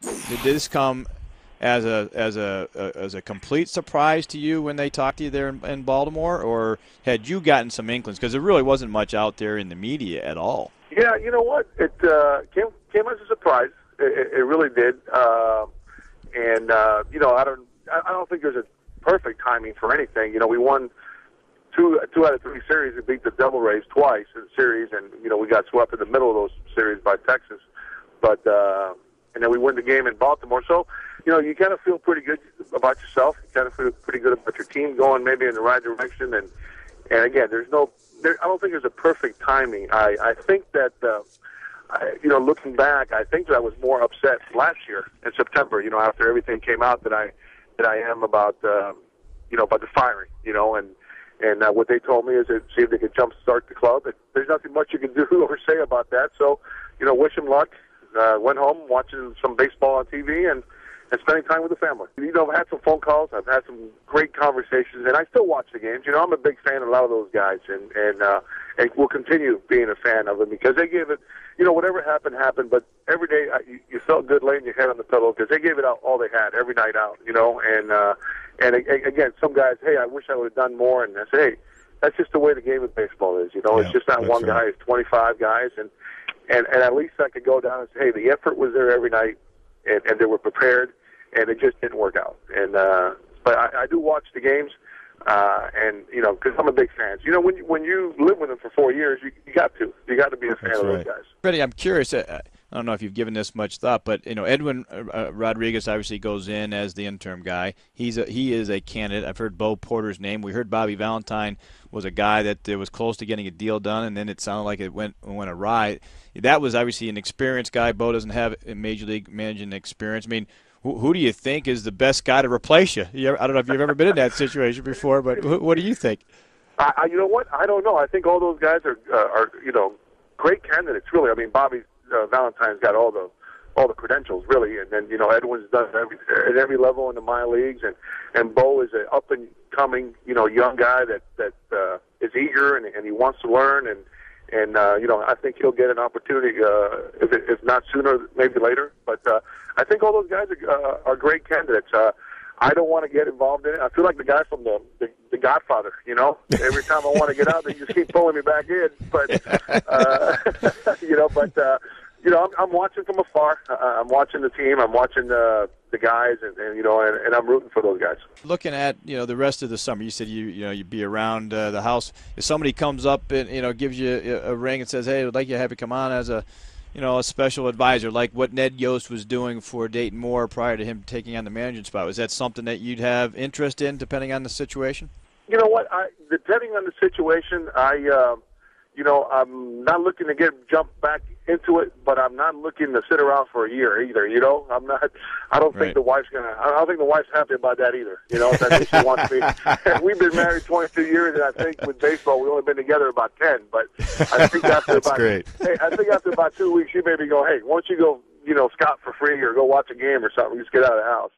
Did this come as a complete surprise to you when they talked to you there in Baltimore, or had you gotten some inklings? Because there really wasn't much out there in the media at all. Yeah, you know what? It came as a surprise. It really did. I don't think there's a perfect timing for anything. We won two out of 3 series. We beat the Devil Rays twice in the series, and we got swept in the middle of those series by Texas. But and then we win the game in Baltimore. So you kind of feel pretty good about yourself. You kind of feel pretty good about your team going maybe in the right direction. And again, I don't think there's a perfect timing. I think that looking back, I think that I was more upset last year in September. After everything came out that I am about the firing. And what they told me is to see if they could jumpstart the club. And there's nothing much you can do or say about that. So, wish them luck. Went home watching some baseball on TV and spending time with the family. I've had some phone calls. I've had some great conversations, and I still watch the games. I'm a big fan of a lot of those guys, and will continue being a fan of them because they gave it, whatever happened, happened. But every day you felt good laying your head on the pillow because they gave it out all they had every night out, And again, some guys, hey, I wish I would have done more. And I say, hey, that's just the way the game of baseball is. It's just not one guy; it's 25 guys, and at least I could go down and say, hey, the effort was there every night, and they were prepared, and it just didn't work out. And but I do watch the games, because I'm a big fan. When you live with them for 4 years, you got to be a fan of those guys. Fredi, I'm curious. I don't know if you've given this much thought, but Edwin Rodriguez obviously goes in as the interim guy. He is a candidate. I've heard Bo Porter's name. We heard Bobby Valentine was a guy that was close to getting a deal done, and then it sounded like it went awry. That was obviously an experienced guy. Bo doesn't have major league managing experience. I mean, who do you think is the best guy to replace you? I don't know if you've ever been in that situation before, but what do you think? You know what? I don't know. I think all those guys are great candidates. Really, I mean, Bobby Valentine's got all the credentials, really, and then Edwin's done at every level in the minor leagues, and Bo is an up and coming young guy that is eager and he wants to learn, and I think he'll get an opportunity if not sooner, maybe later. But I think all those guys are great candidates. I don't want to get involved in it. I feel like the guy from the Godfather, Every time I want to get out, they just keep pulling me back in. But, I'm watching from afar. I'm watching the team. I'm watching the guys, and I'm rooting for those guys. Looking at, the rest of the summer, you said you'd be around the house. If somebody comes up and, gives you a ring and says, hey, I'd like you to have you come on as a special advisor, like what Ned Yost was doing for Dayton Moore prior to him taking on the management spot. Was that something that you'd have interest in, depending on the situation? You know what? Depending on the situation, I'm not looking to jump back into it, but I'm not looking to sit around for a year either. I'm not. I don't think the wife's gonna. I don't think the wife's happy about that either. I think she wants me. We've been married 22 years, and I think with baseball we've only been together about 10. But I think after I think after about 2 weeks, she maybe go, hey, why don't you go, scout for free or go watch a game or something? Just get out of the house.